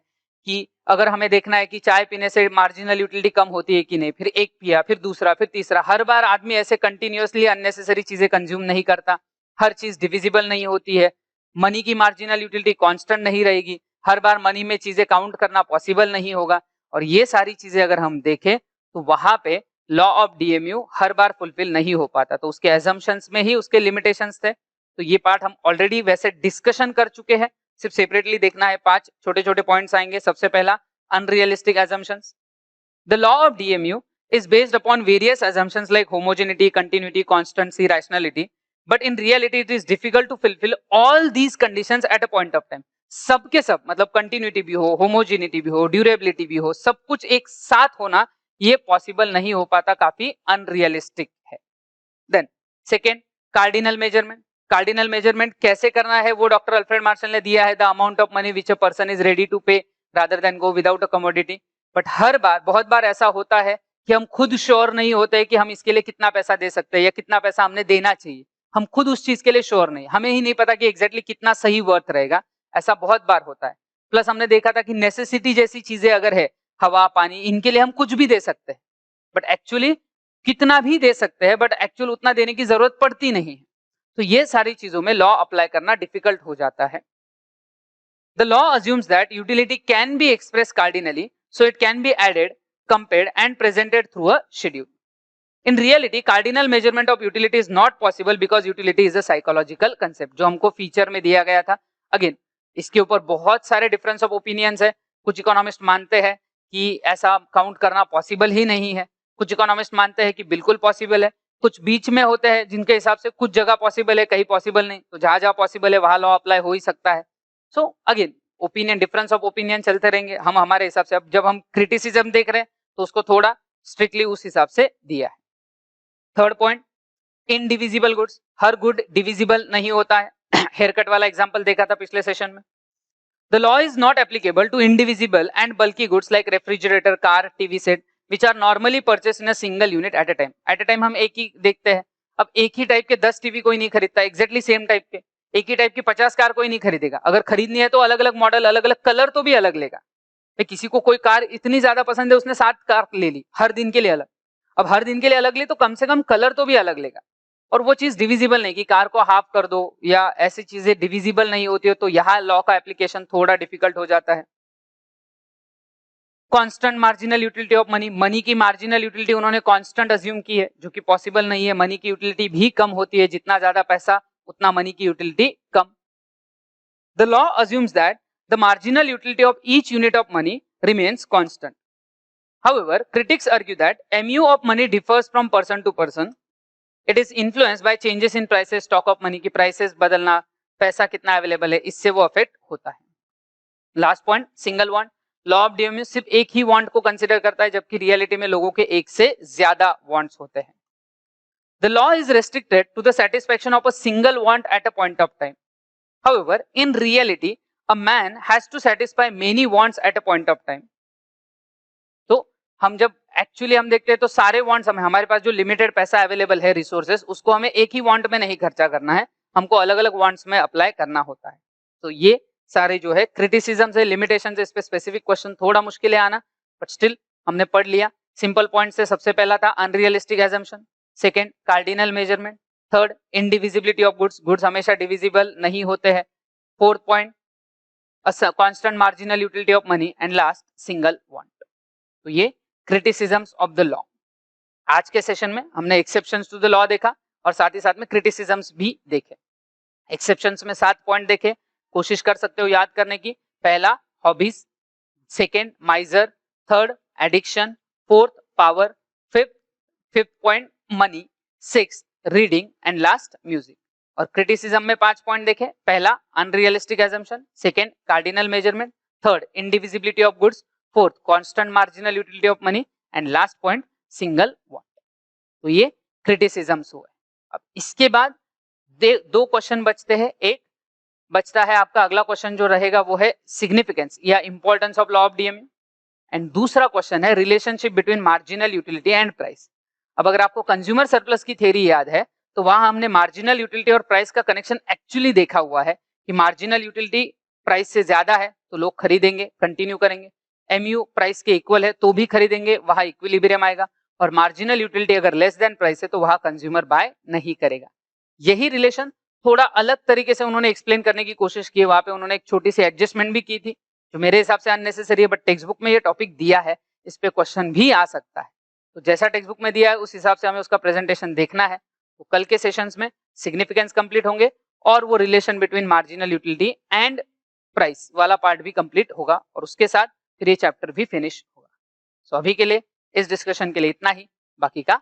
कि अगर हमें देखना है कि चाय पीने से मार्जिनल यूटिलिटी कम होती है कि नहीं, फिर एक पिया, फिर दूसरा, फिर तीसरा, हर बार आदमी ऐसे कंटिन्यूअसली अननेसेसरी चीजें कंज्यूम नहीं करता, हर चीज डिविजिबल नहीं होती है, मनी की मार्जिनल यूटिलिटी कांस्टेंट नहीं रहेगी, हर बार मनी में चीजें काउंट करना पॉसिबल नहीं होगा, और ये सारी चीजें अगर हम देखें तो वहां पे law of DMU her bar fulfil नहीं हो पाता, तो उसके एजम्पशंस में ही उसके लिमिटेशंस थे। तो ये पार्ट हम ऑलरेडी वैसे डिस्कशन कर चुके हैं, सिर्फ सेपरेटली देखना है, 5 छोटे छोटे पॉइंट्स आएंगे। सबसे पहला, unrealistic assumptions. The law of DMU is based upon various assumptions like homogeneity, continuity, constancy, rationality, but in reality it is difficult to fulfill all these conditions at a point of time. सब के सब, मतलब continuity भी हो, homogeneity भी हो, durability भी हो, सब कुछ एक साथ होना ये पॉसिबल नहीं हो पाता, काफी अनरियलिस्टिक है। Then second, cardinal measurement. Cardinal measurement कैसे करना है वो डॉक्टर अल्फ्रेड मार्शल ने दिया है, the amount of money which a person is ready to pay rather than go without a commodity. But हर बार, बहुत बार ऐसा होता है कि हम खुद श्योर नहीं होते कि हम इसके लिए कितना पैसा दे सकते हैं या कितना पैसा हमने देना चाहिए, हम खुद उस चीज के लिए श्योर नहीं, हमें ही नहीं पता कि एग्जैक्टली कितना सही वर्थ रहेगा, ऐसा बहुत बार होता है। प्लस हमने देखा था कि नेसेसिटी जैसी चीजें अगर है, हवा, पानी, इनके लिए हम कुछ भी दे सकते हैं, बट एक्चुअली कितना भी दे सकते हैं, बट एक्चुअल उतना देने की जरूरत पड़ती नहीं है। तो ये सारी चीजों में लॉ अप्लाई करना डिफिकल्ट हो जाता है। The law assumes that utility can be express cardinally, so it can be added, compared and presented through a schedule. In reality, cardinal measurement of utility is not possible because utility is a psychological concept, जो हमको feature में दिया गया था। Again इसके ऊपर बहुत सारे डिफरेंस ऑफ ओपिनियंस है। कुछ इकोनॉमिस्ट मानते हैं कि ऐसा काउंट करना पॉसिबल ही नहीं है, कुछ इकोनॉमिस्ट मानते हैं कि बिल्कुल पॉसिबल है, कुछ बीच में होते हैं जिनके हिसाब से कुछ जगह पॉसिबल है, कहीं पॉसिबल नहीं, तो जहां जहां पॉसिबल है वहां लॉ अप्लाई हो ही सकता है। So again opinion, difference of opinion चलते रहेंगे, हम हमारे हिसाब से, अब जब हम क्रिटिसिज्म देख रहे हैं तो उसको थोड़ा स्ट्रिक्टली उस हिसाब से दिया है। Third point, indivisible goods. हर गुड डिविजिबल नहीं होता है, हेयर कट वाला एग्जांपल देखा था पिछले सेशन में। The law is not applicable to indivisible and bulky goods like refrigerator, car, TV set which are normally purchase in a single unit at a time. At a time हम एक ही देखते हैं, अब एक ही टाइप के 10 TV कोई नहीं खरीदता एग्जैक्टली सेम टाइप के, एक ही टाइप की 50 कार कोई नहीं खरीदेगा, अगर खरीदनी है तो अलग अलग मॉडल, अलग अलग कलर तो भी अलग लेगा। किसी को कोई कार इतनी ज्यादा पसंद है उसने 7 कार ले ली, हर दिन के लिए अलग, अब हर दिन के लिए अलग ली तो कम से कम कलर तो भी अलग लेगा, और वो चीज डिविजिबल नहीं कि कार को हाफ कर दो या ऐसी चीजें डिविजिबल नहीं होती है, तो यहाँ लॉ का एप्लीकेशन थोड़ा डिफिकल्ट हो जाता है। Constant marginal utility of money, money की मार्जिनल यूटिलिटी उन्होंने कांस्टेंट अज्यूम की है, जो कि पॉसिबल नहीं है, मनी की यूटिलिटी भी कम होती है, जितना ज्यादा पैसा उतना मनी की utility come. The law assumes that the marginal utility of each unit of money remains constant. However, critics argue that mu of money differs from person to person. It is influenced by changes in prices, stock of money की prices बदलना, पैसा कितना available है, इससे वो affect होता है। Last point, single want. Law of DMU सिर्फ एक ही वांट को कंसिडर करता है, जबकि रियलिटी में लोगों के एक से ज्यादा वांट्स होते हैं। The law is restricted to the satisfaction of a single want at a point of time. However, in reality, a man has to satisfy many wants at a point of time. तो हम जब actually हम देखते हैं तो सारे wants हमारे पास जो लिमिटेड पैसा अवेलेबल है, रिसोर्सेस, उसको हमें एक ही वांट में नहीं खर्चा करना है, हमको अलग अलग वांट्स में अप्लाई करना होता है। तो ये सारे जो है क्रिटिसिज्म से, लिमिटेशन से, इस पे स्पेसिफिक क्वेश्चन थोड़ा मुश्किल है आना, बट स्टिल हमने पढ़ लिया। सिंपल पॉइंट से सबसे पहला था unrealistic assumption, second cardinal measurement, third indivisibility of goods, goods हमेशा डिविजिबल नहीं होते हैं, fourth point constant marginal utility of money, and last single want. तो ये criticisms of the law। आज के सेशन में हमने exceptions to the law देखा और साथ ही साथ में criticisms भी देखे। exceptions में 7 पॉइंट देखे, कोशिश कर सकते हो याद करने की। पहला hobbies, second miser, third addiction, fourth power, fifth point money, sixth reading and last music. और क्रिटिसिज्म में 5 पॉइंट देखे, पहला unrealistic assumption, second cardinal measurement, third indivisibility of goods, fourth constant marginal utility of money and last point single one. तो ये criticisms हुए। अब इसके बाद दो क्वेश्चन बचते हैं। एक बचता है आपका अगला क्वेश्चन जो रहेगा वो है सिग्निफिकेंस या importance of law of DMU, and दूसरा क्वेश्चन है relationship between marginal utility and price. अब अगर आपको कंज्यूमर सरप्लस की थ्योरी याद है तो वहां हमने मार्जिनल यूटिलिटी और प्राइस का कनेक्शन एक्चुअली देखा हुआ है कि मार्जिनल यूटिलिटी प्राइस से ज्यादा है तो लोग खरीदेंगे, कंटिन्यू करेंगे, एमयू प्राइस के इक्वल है तो भी खरीदेंगे, वहां इक्विलिब्रियम आएगा, और मार्जिनल यूटिलिटी अगर लेस देन प्राइस है तो वहां कंज्यूमर बाय नहीं करेगा। यही रिलेशन थोड़ा अलग तरीके से उन्होंने एक्सप्लेन करने की कोशिश की है, वहां पे उन्होंने एक छोटी सी एडजस्टमेंट भी की थी जो मेरे हिसाब से अननेसेसरी है, बट टेक्स्ट बुक में ये टॉपिक दिया है, इस पे क्वेश्चन भी आ सकता है। तो जैसा टेक्स्ट बुक में दिया है उस हिसाब से हमें उसका प्रेजेंटेशन देखना है। तो कल के सेशंस में सिग्निफिकेंस कंप्लीट होंगे और वो relation between marginal utility and price वाला पार्ट भी कंप्लीट होगा, और उसके साथ फिर ये चैप्टर भी फिनिश होगा। सो अभी के लिए इस डिस्कशन के लिए इतना ही, बाकी का